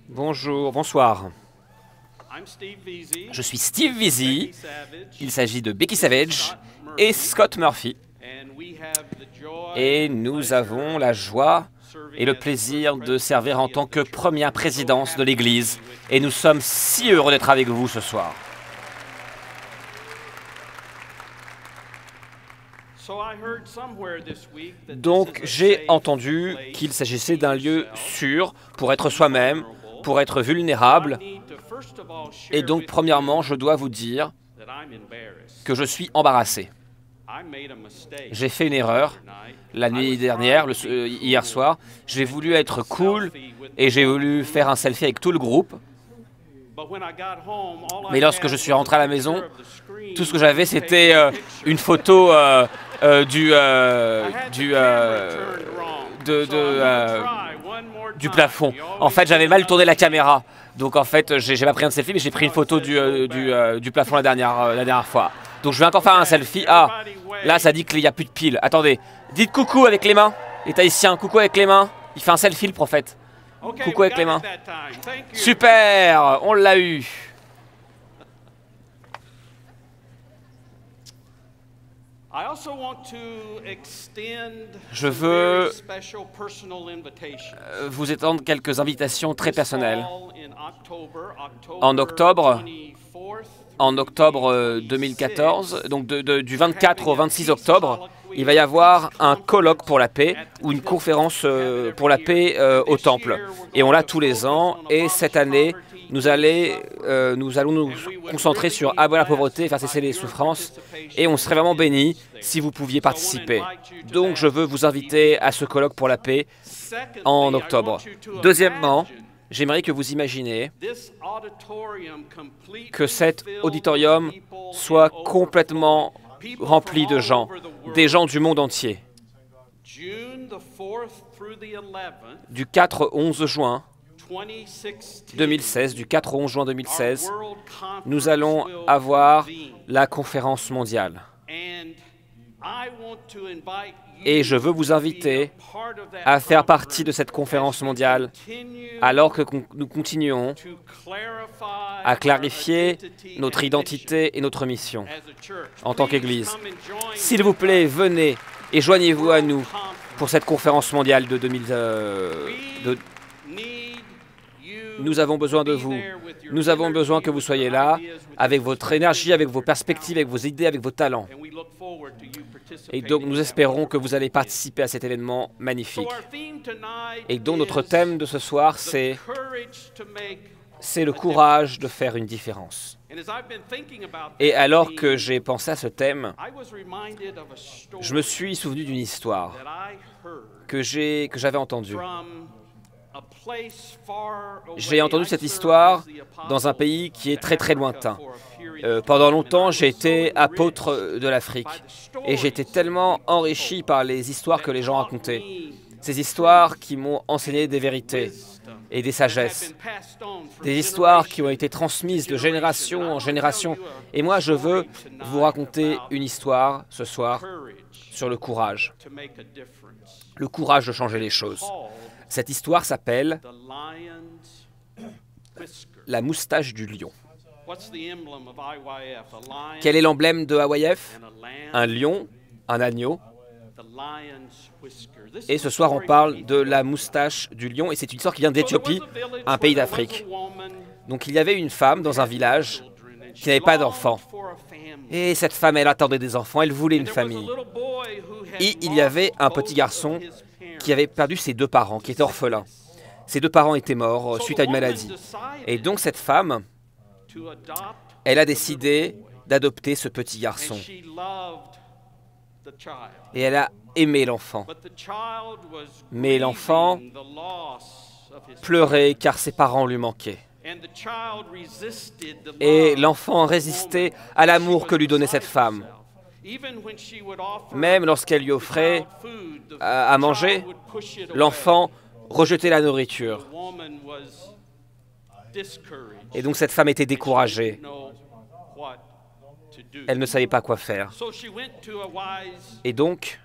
Bonjour, bonsoir. Je suis Steve Veazey. Il s'agit de Becky Savage et Scott Murphy. Et nous avons la joie et le plaisir de servir en tant que première présidence de l'Église. Et nous sommes si heureux d'être avec vous ce soir. Donc j'ai entendu qu'il s'agissait d'un lieu sûr pour être soi-même, pour être vulnérable. Et donc premièrement, je dois vous dire que je suis embarrassé. J'ai fait une erreur la nuit dernière, hier soir. J'ai voulu être cool et j'ai voulu faire un selfie avec tout le groupe. Mais lorsque je suis rentré à la maison, tout ce que j'avais, c'était une photo du plafond. En fait, j'avais mal tourné la caméra. Donc en fait, j'ai pas pris un selfie, mais j'ai pris une photo du plafond la dernière fois. Donc je vais encore faire un selfie. Ah, là, ça dit qu'il n'y a plus de piles. Attendez, dites coucou avec les mains. Les Tahitiens, coucou avec les mains. Il fait un selfie, le prophète. Coucou avec les mains. Super, on l'a eu. Je veux vous étendre quelques invitations très personnelles. En octobre 2014, donc du 24 au 26 octobre, il va y avoir un colloque pour la paix ou une conférence pour la paix au Temple. Et on l'a tous les ans. Et cette année, nous allons nous concentrer sur abolir la pauvreté et faire cesser les souffrances. Et on serait vraiment bénis si vous pouviez participer. Donc je veux vous inviter à ce colloque pour la paix en octobre. Deuxièmement, j'aimerais que vous imaginiez que cet auditorium soit complètement rempli de gens, des gens du monde entier. Du 4 au 11 juin 2016, nous allons avoir la conférence mondiale. Et je veux vous inviter à faire partie de cette conférence mondiale alors que nous continuons à clarifier notre identité et notre mission en tant qu'Église. S'il vous plaît, venez et joignez-vous à nous pour cette conférence mondiale de 2000. Nous avons besoin de vous. Nous avons besoin que vous soyez là, avec votre énergie, avec vos perspectives, avec vos idées, avec vos talents. Et donc, nous espérons que vous allez participer à cet événement magnifique. Et donc, notre thème de ce soir, c'est le courage de faire une différence. Et alors que j'ai pensé à ce thème, je me suis souvenu d'une histoire que j'avais entendue. J'ai entendu cette histoire dans un pays qui est très très lointain. Pendant longtemps, j'ai été apôtre de l'Afrique et j'ai été tellement enrichi par les histoires que les gens racontaient. Ces histoires qui m'ont enseigné des vérités et des sagesses. Des histoires qui ont été transmises de génération en génération. Et moi, je veux vous raconter une histoire ce soir sur le courage. Le courage de changer les choses. Cette histoire s'appelle la moustache du lion. Quel est l'emblème de IYF? Un lion, un agneau. Et ce soir, on parle de la moustache du lion. Et c'est une histoire qui vient d'Éthiopie, un pays d'Afrique. Donc il y avait une femme dans un village qui n'avait pas d'enfants. Et cette femme, elle attendait des enfants, elle voulait une famille. Et il y avait un petit garçon qui avait perdu ses deux parents, qui était orphelin. Ses deux parents étaient morts suite à une maladie. Et donc cette femme, elle a décidé d'adopter ce petit garçon. Et elle a aimé l'enfant. Mais l'enfant pleurait car ses parents lui manquaient. Et l'enfant résistait à l'amour que lui donnait cette femme. Même lorsqu'elle lui offrait à manger, l'enfant rejetait la nourriture. Et donc cette femme était découragée. elle ne savait pas quoi faire. Et donc,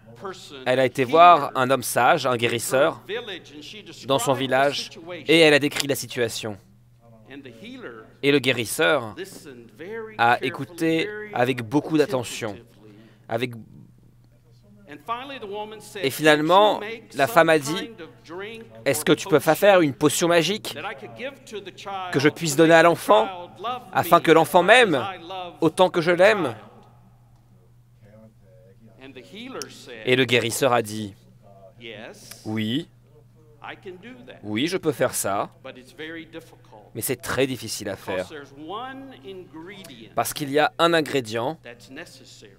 elle a été voir un homme sage, un guérisseur, dans son village, et elle a décrit la situation. Et le guérisseur a écouté avec beaucoup d'attention. Et finalement, la femme a dit, « Est-ce que tu peux faire une potion magique que je puisse donner à l'enfant, afin que l'enfant m'aime autant que je l'aime ?» Et le guérisseur a dit, « Oui, oui, je peux faire ça, mais c'est très difficile à faire, parce qu'il y a un ingrédient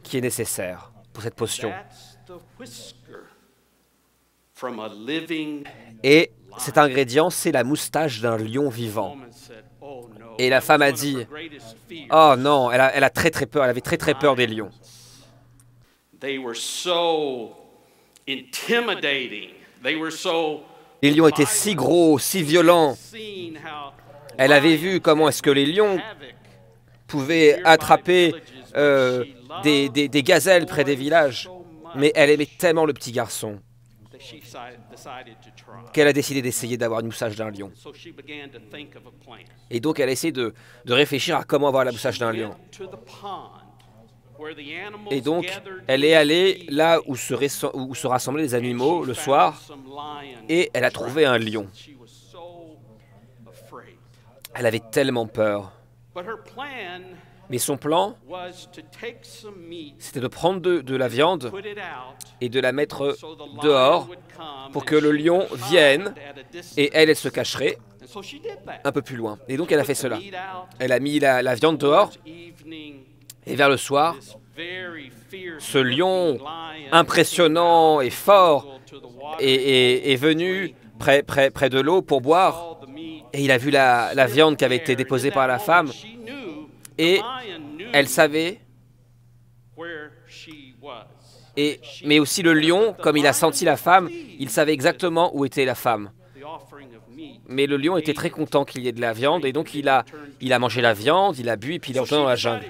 qui est nécessaire pour cette potion. Et cet ingrédient, c'est la moustache d'un lion vivant. » Et la femme a dit, « Oh non, elle a très très peur, elle avait très très peur des lions. » Les lions étaient si gros, si violents. Elle avait vu comment est-ce que les lions pouvaient attraper des gazelles près des villages. Mais elle aimait tellement le petit garçon qu'elle a décidé d'essayer d'avoir une moustache d'un lion. Et donc elle a essayé de réfléchir à comment avoir la moustache d'un lion. Et donc, elle est allée là où se rassemblaient les animaux le soir, et elle a trouvé un lion. Elle avait tellement peur. Mais son plan, c'était de prendre de la viande et de la mettre dehors pour que le lion vienne, et elle se cacherait un peu plus loin. Et donc, elle a fait cela. Elle a mis la viande dehors. Et vers le soir, ce lion impressionnant et fort est venu près de l'eau pour boire. Et il a vu la viande qui avait été déposée par la femme. Et elle savait. Mais aussi le lion, comme il a senti la femme, il savait exactement où était la femme. Mais le lion était très content qu'il y ait de la viande, et donc il a mangé la viande, il a bu, et puis il est retourné dans la jungle.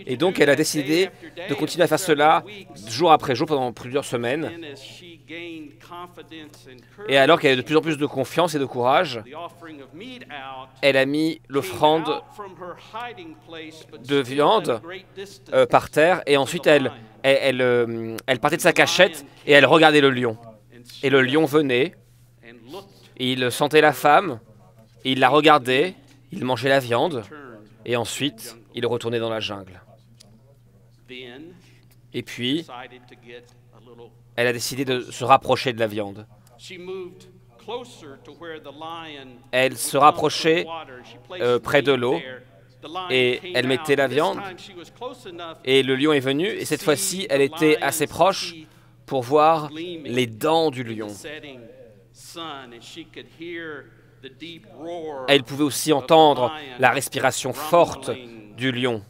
Et donc elle a décidé de continuer à faire cela jour après jour pendant plusieurs semaines. Et alors qu'elle avait de plus en plus de confiance et de courage, elle a mis l'offrande de viande par terre, et ensuite elle partait de sa cachette et elle regardait le lion. Et le lion venait. Et il sentait la femme, et il la regardait, il mangeait la viande, et ensuite, il retournait dans la jungle. Et puis, elle a décidé de se rapprocher de la viande. Elle se rapprochait près de l'eau, et elle mettait la viande, et le lion est venu, et cette fois-ci, elle était assez proche pour voir les dents du lion. Elle pouvait aussi entendre la respiration forte du lion.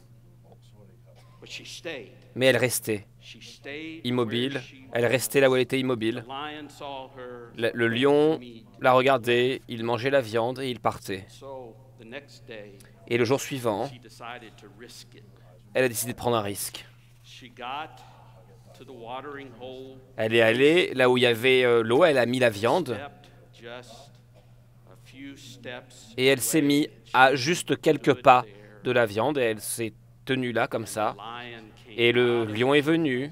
Mais elle restait immobile. Elle restait là où elle était immobile. Le lion la regardait, il mangeait la viande et il partait. Et le jour suivant, elle a décidé de prendre un risque. Elle est allée là où il y avait l'eau, elle a mis la viande et elle s'est mise à juste quelques pas de la viande et elle s'est tenue là comme ça. Et le lion est venu,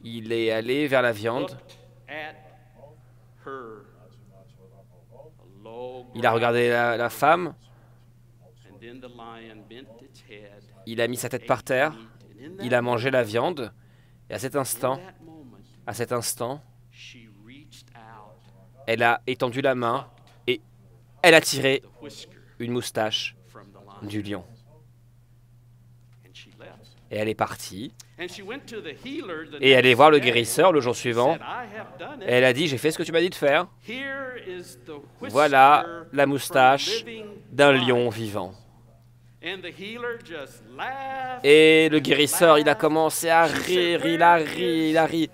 il est allé vers la viande, il a regardé la femme, il a mis sa tête par terre, il a mangé la viande, et à cet instant, elle a étendu la main et elle a tiré une moustache du lion. Et elle est partie. Et elle est voir le guérisseur le jour suivant. Et elle a dit, j'ai fait ce que tu m'as dit de faire. Voilà la moustache d'un lion vivant. Et le guérisseur, il a commencé à rire, il a ri.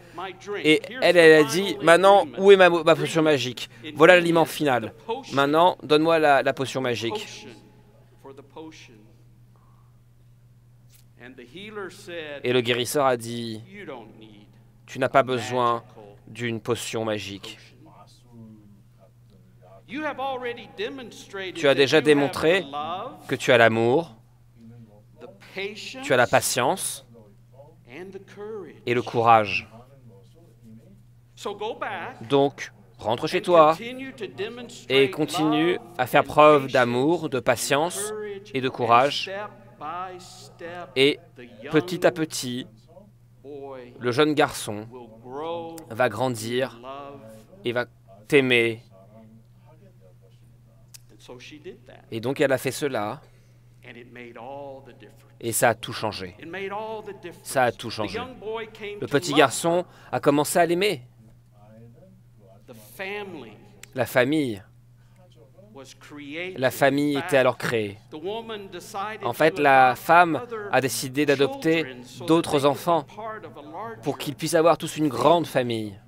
Et elle a dit, maintenant, où est ma potion magique? Voilà l'aliment final. Maintenant, donne-moi la potion magique. Et le guérisseur a dit, tu n'as pas besoin d'une potion magique. Tu as déjà démontré que tu as l'amour, tu as la patience et le courage. Donc, rentre chez toi et continue à faire preuve d'amour, de patience et de courage. Et petit à petit, le jeune garçon va grandir et va t'aimer. Et donc elle a fait cela. Et ça a tout changé. Ça a tout changé. Le petit garçon a commencé à l'aimer. La famille était alors créée. En fait, la femme a décidé d'adopter d'autres enfants pour qu'ils puissent avoir tous une grande famille.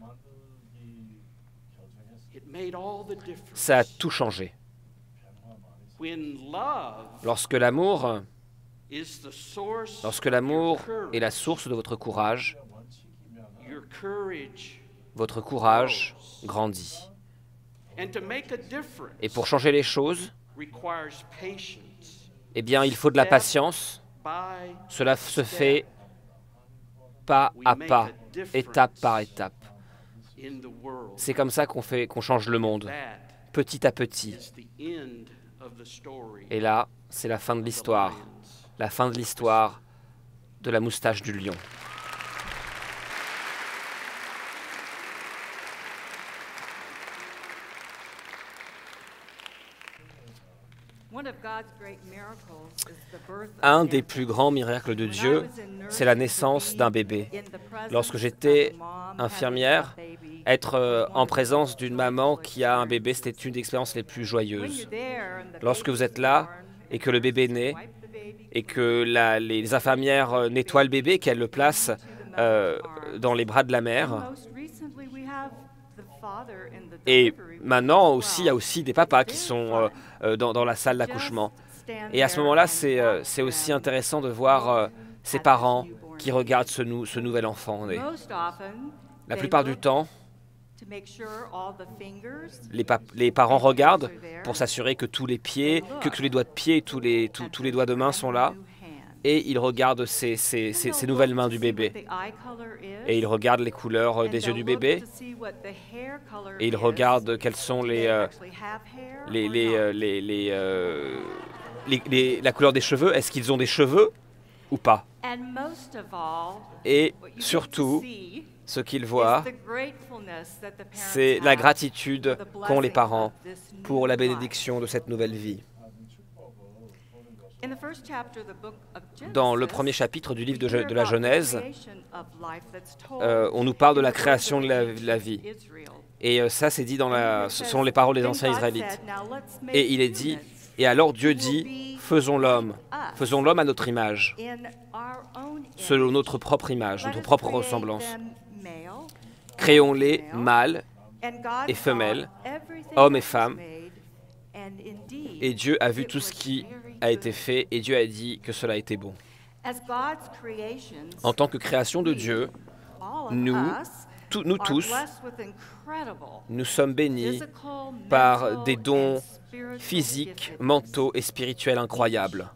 Ça a tout changé. Lorsque l'amour est la source de votre courage grandit. Et pour changer les choses, eh bien, il faut de la patience. Cela se fait pas à pas, étape par étape. C'est comme ça qu'on change le monde, petit à petit. Et là, c'est la fin de l'histoire de la moustache du lion. Un des plus grands miracles de Dieu, c'est la naissance d'un bébé. Lorsque j'étais infirmière, être en présence d'une maman qui a un bébé, c'était une des expériences les plus joyeuses. Lorsque vous êtes là et que le bébé naît, et que les infirmières nettoient le bébé, qu'elles le placent dans les bras de la mère. Et maintenant aussi, il y a aussi des papas qui sont dans la salle d'accouchement. Et à ce moment-là, c'est aussi intéressant de voir ces parents qui regardent ce nouvel enfant né. La plupart du temps, les parents regardent pour s'assurer que tous les pieds, que tous les doigts de pied et tous les doigts de main sont là. Et ils regardent ces nouvelles mains du bébé. Et ils regardent les couleurs des yeux du bébé. Et ils regardent quelles sont la couleur des cheveux. Est-ce qu'ils ont des cheveux ou pas? Et surtout, ce qu'ils voient, c'est la gratitude qu'ont les parents pour la bénédiction de cette nouvelle vie. Dans le premier chapitre du livre de la Genèse, on nous parle de la création de la vie. Et ça, c'est dit ce sont les paroles des anciens Israélites. Et il est dit, et alors Dieu dit, faisons l'homme à notre image, selon notre propre image, notre propre ressemblance. Créons-les mâles et femelles, hommes et femmes. Et Dieu a vu tout ce qui a été fait et Dieu a dit que cela était bon. En tant que création de Dieu, nous tous, nous sommes bénis par des dons physiques, mentaux et spirituels incroyables.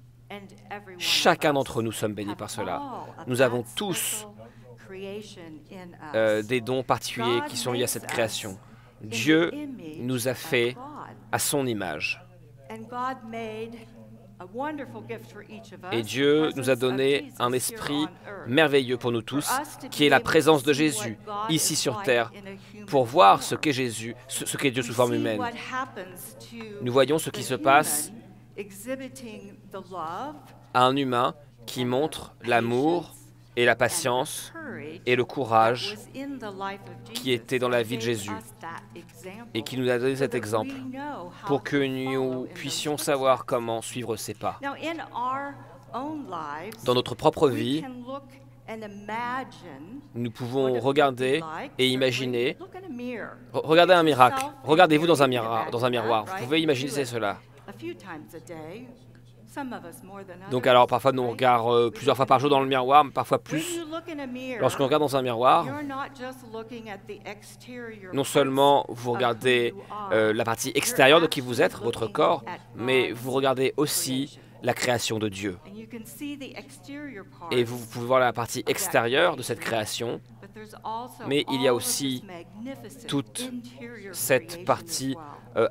Chacun d'entre nous sommes bénis par cela. Nous avons tous des dons particuliers qui sont liés à cette création. Dieu nous a fait à son image. Et Dieu nous a donné un esprit merveilleux pour nous tous, qui est la présence de Jésus, ici sur terre, pour voir ce qu'est Jésus, ce qu'est Dieu sous forme humaine. Nous voyons ce qui se passe à un humain qui montre l'amour et la patience et le courage qui était dans la vie de Jésus et qui nous a donné cet exemple pour que nous puissions savoir comment suivre ses pas. Dans notre propre vie, nous pouvons regarder et imaginer. Regardez un miracle. Regardez-vous dans un miroir. Vous pouvez imaginer cela. Donc alors parfois nous on regarde plusieurs fois par jour dans le miroir, mais parfois plus. Lorsqu'on regarde dans un miroir, non seulement vous regardez la partie extérieure de qui vous êtes, votre corps, mais vous regardez aussi la création de Dieu. Et vous pouvez voir la partie extérieure de cette création, mais il y a aussi toute cette partie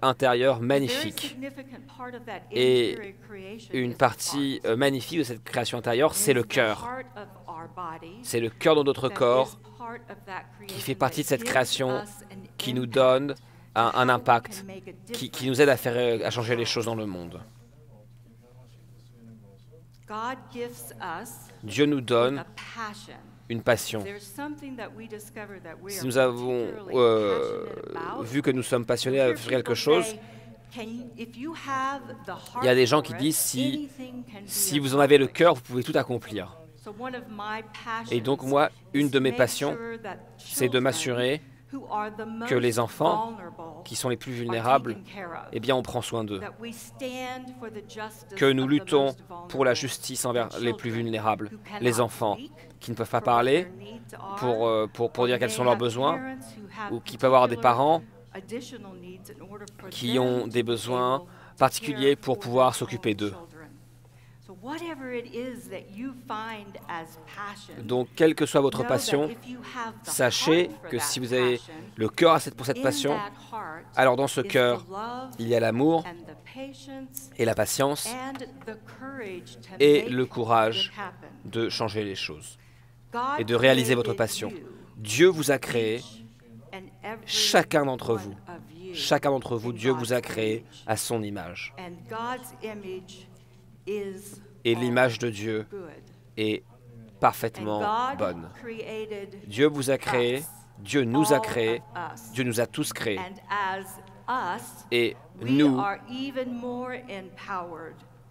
intérieure magnifique. Et une partie magnifique de cette création intérieure, c'est le cœur. C'est le cœur de notre corps qui fait partie de cette création, qui nous donne un impact, qui nous aide à changer les choses dans le monde. Dieu nous donne une passion. Si nous avons vu que nous sommes passionnés sur quelque chose, il y a des gens qui disent si vous en avez le cœur, vous pouvez tout accomplir. Et donc moi, une de mes passions, c'est de m'assurer que les enfants qui sont les plus vulnérables, eh bien on prend soin d'eux. Que nous luttons pour la justice envers les plus vulnérables, les enfants qui ne peuvent pas parler pour dire quels sont leurs besoins, ou qui peuvent avoir des parents qui ont des besoins particuliers pour pouvoir s'occuper d'eux. Donc, quelle que soit votre passion, sachez que si vous avez le cœur pour cette passion, alors dans ce cœur, il y a l'amour et la patience et le courage de changer les choses et de réaliser votre passion. Dieu vous a créé, chacun d'entre vous, Dieu vous a créé à son image. Et l'image de Dieu est parfaitement bonne. Dieu vous a créé, Dieu nous a créés, Dieu nous a tous créés. Et nous,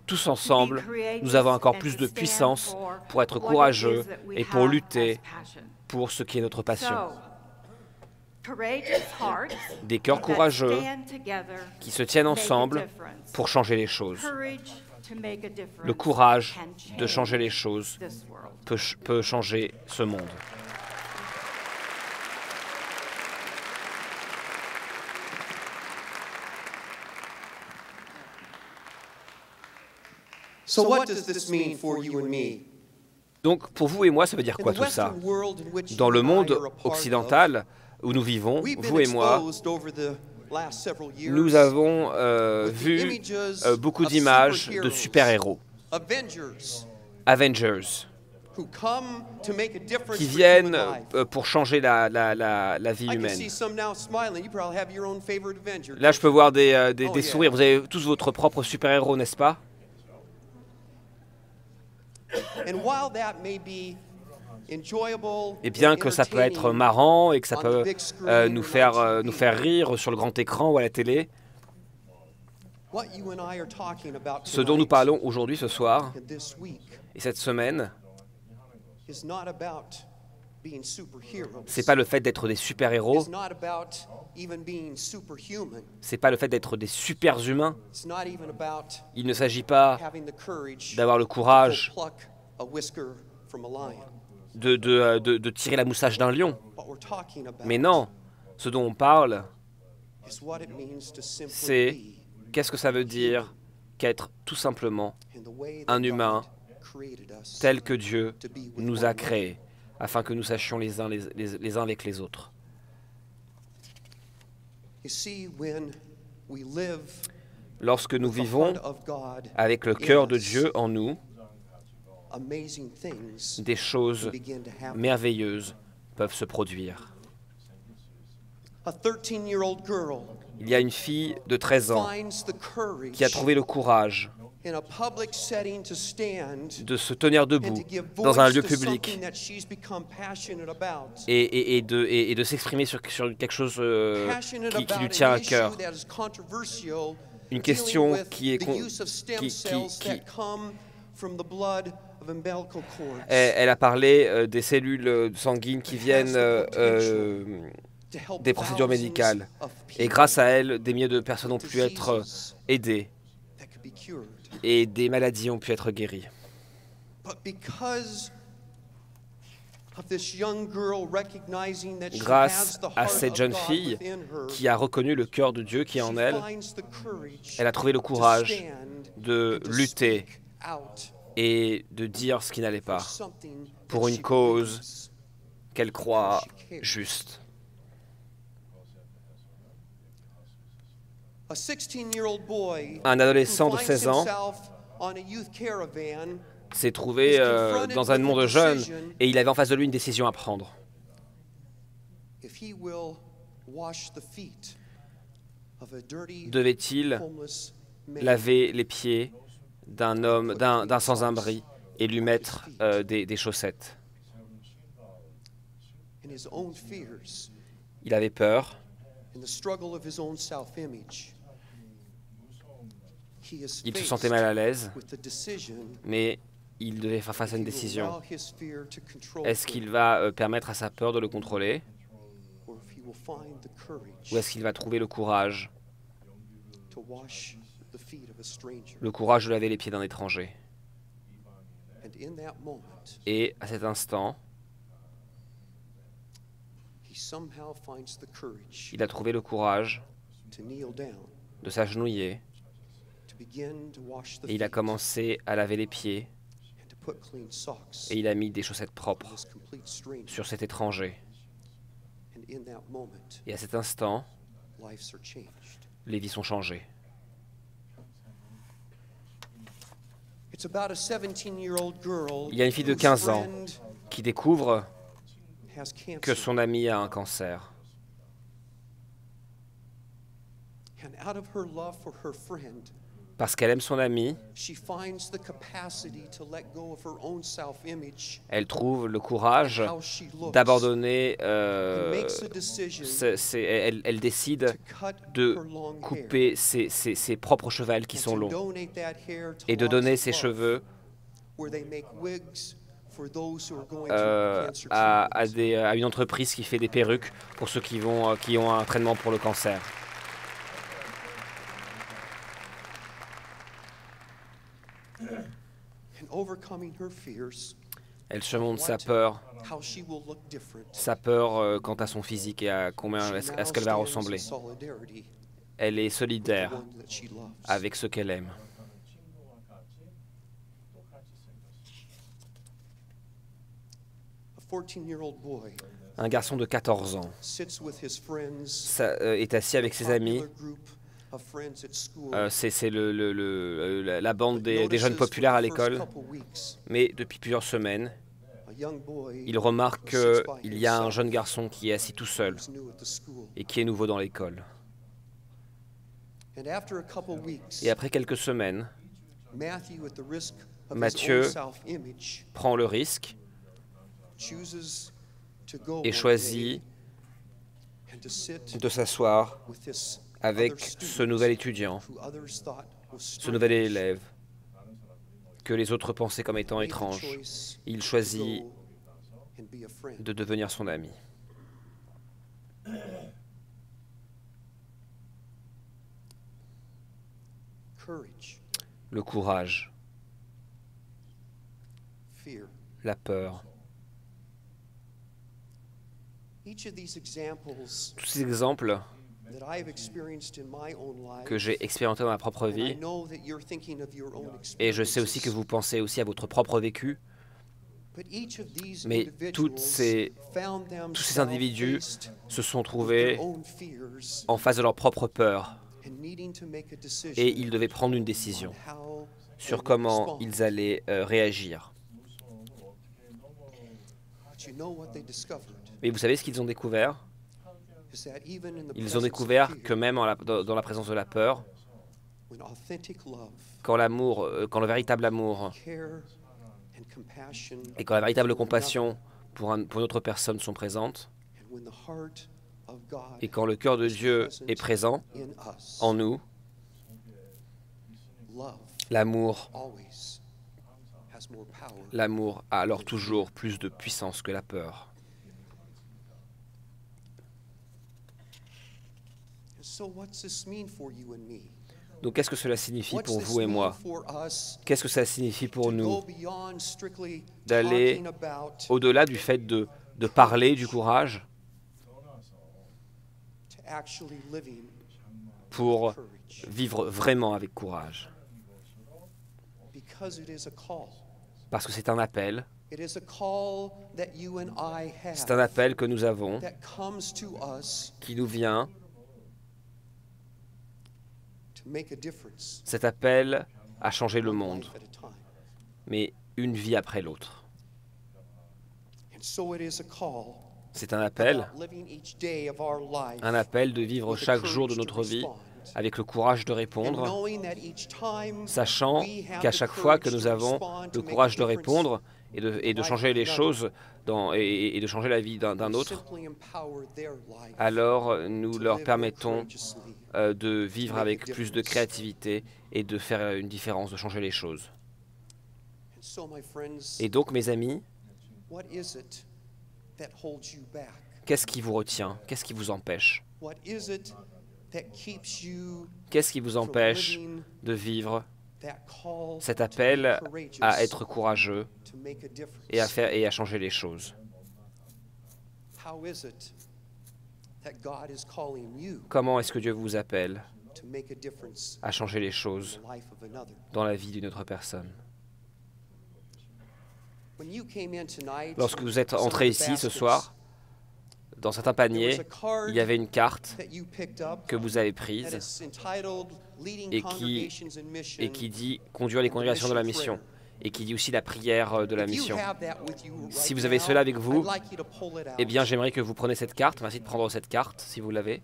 tous ensemble, nous avons encore plus de puissance pour être courageux et pour lutter pour ce qui est notre passion. Des cœurs courageux qui se tiennent ensemble pour changer les choses. Le courage de changer les choses peut changer ce monde. Donc pour vous et moi, ça veut dire quoi tout ça? Dans le monde occidental où nous vivons, vous et moi, nous avons vu beaucoup d'images de super-héros, Avengers, qui viennent pour changer la vie humaine. Là, je peux voir des sourires. Vous avez tous votre propre super-héros, n'est-ce pas? Et bien que ça peut être marrant et que ça peut nous faire rire sur le grand écran ou à la télé, ce dont nous parlons aujourd'hui, ce soir, et cette semaine, c'est pas le fait d'être des super-héros, c'est pas le fait d'être des super-humains. Il ne s'agit pas d'avoir le courage de tirer la moustache d'un lion. Mais non, ce dont on parle, c'est qu'est-ce que ça veut dire qu'être tout simplement un humain tel que Dieu nous a créés, afin que nous sachions les uns avec les autres. Lorsque nous vivons avec le cœur de Dieu en nous, des choses merveilleuses peuvent se produire. Il y a une fille de 13 ans qui a trouvé le courage de se tenir debout dans un lieu public et de s'exprimer sur quelque chose qui lui tient à cœur. Une question elle a parlé des cellules sanguines qui viennent des procédures médicales. Et grâce à elle, des milliers de personnes ont pu être aidées. et des maladies ont pu être guéries. Grâce à cette jeune fille qui a reconnu le cœur de Dieu qui est en elle, elle a trouvé le courage de lutter et de dire ce qui n'allait pas pour une cause qu'elle croit juste. Un adolescent de 16 ans s'est trouvé dans un monde de jeunes et il avait en face de lui une décision à prendre. Devait-il laver les pieds d'un homme, d'un sans-abri et lui mettre des chaussettes? Il avait peur. Il se sentait mal à l'aise, mais il devait faire face à une décision. Est-ce qu'il va permettre à sa peur de le contrôler, ou est-ce qu'il va trouver le courage de laver les pieds d'un étranger? Et à cet instant, il a trouvé le courage de s'agenouiller et il a commencé à laver les pieds et il a mis des chaussettes propres sur cet étranger. Et à cet instant, les vies sont changées. Il y a une fille de 15 ans qui découvre que son ami a un cancer. Parce qu'elle aime son ami, elle trouve le courage d'abandonner, elle décide de couper ses propres cheveux qui sont longs et de donner ses cheveux à une entreprise qui fait des perruques pour ceux qui ont un traitement pour le cancer. Elle surmonte sa peur quant à son physique et à ce qu'elle va ressembler. Elle est solidaire avec ceux qu'elle aime. Un garçon de 14 ans est assis avec ses amis. C'est la bande des jeunes populaires à l'école. Mais depuis plusieurs semaines, il remarque qu'il y a un jeune garçon qui est assis tout seul et qui est nouveau dans l'école. Et après quelques semaines, Matthieu prend le risque et choisit de s'asseoir avec ce nouvel étudiant, ce nouvel élève, que les autres pensaient comme étant étrange. Il choisit de devenir son ami. Le courage, la peur. Tous ces exemples que j'ai expérimentés dans ma propre vie, et je sais aussi que vous pensez aussi à votre propre vécu, mais tous ces individus se sont trouvés en face de leur propre peur et ils devaient prendre une décision sur comment ils allaient réagir. Mais vous savez ce qu'ils ont découvert? Ils ont découvert que même dans la présence de la peur, quand le véritable amour et quand la véritable compassion pour une autre personne sont présentes, et quand le cœur de Dieu est présent en nous, l'amour a alors toujours plus de puissance que la peur. Donc qu'est-ce que cela signifie pour vous et moi? Qu'est-ce que ça signifie pour nous d'aller au-delà du fait de parler du courage pour vivre vraiment avec courage? Parce que c'est un appel. C'est un appel que nous avons, qui nous vient. Cet appel a changé le monde, mais une vie après l'autre. C'est un appel de vivre chaque jour de notre vie avec le courage de répondre, sachant qu'à chaque fois que nous avons le courage de répondre et de changer les choses et de changer la vie d'un autre, alors nous leur permettons de vivre avec plus de créativité et de faire une différence, de changer les choses. Et donc, mes amis, qu'est-ce qui vous retient? Qu'est-ce qui vous empêche? Qu'est-ce qui vous empêche de vivre cet appel à être courageux et à changer les choses? Comment est-ce que Dieu vous appelle à changer les choses dans la vie d'une autre personne? Lorsque vous êtes entré ici ce soir, dans certains paniers, il y avait une carte que vous avez prise et qui dit « Conduire les congrégations de la mission » et qui dit aussi la prière de la mission. Si vous avez cela avec vous, eh bien j'aimerais que vous preniez cette carte. Merci de prendre cette carte, si vous l'avez.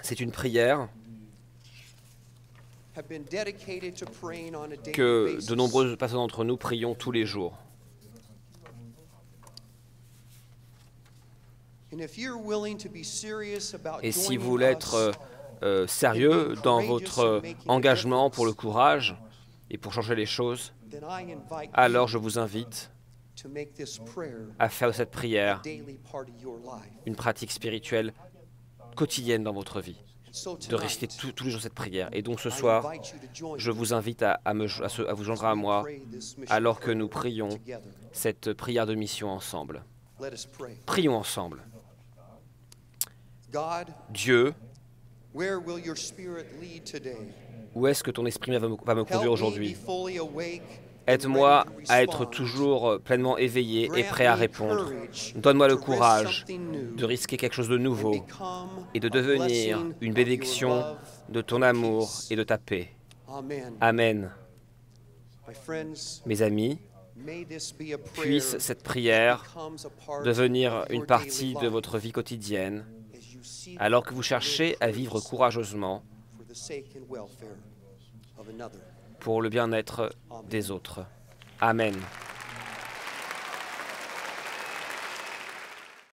C'est une prière que de nombreuses personnes d'entre nous prions tous les jours. Et si vous voulez être sérieux dans votre engagement pour le courage et pour changer les choses, alors je vous invite à faire de cette prière une pratique spirituelle quotidienne dans votre vie, de réciter tous les jours cette prière. Et donc ce soir, je vous invite à vous joindre à moi alors que nous prions cette prière de mission ensemble. Prions ensemble. Dieu, où est-ce que ton esprit va me conduire aujourd'hui? Aide-moi à être toujours pleinement éveillé et prêt à répondre. Donne-moi le courage de risquer quelque chose de nouveau et de devenir une bénédiction de ton amour et de ta paix. Amen. Mes amis, puisse cette prière devenir une partie de votre vie quotidienne alors que vous cherchez à vivre courageusement pour le bien-être des autres. Amen.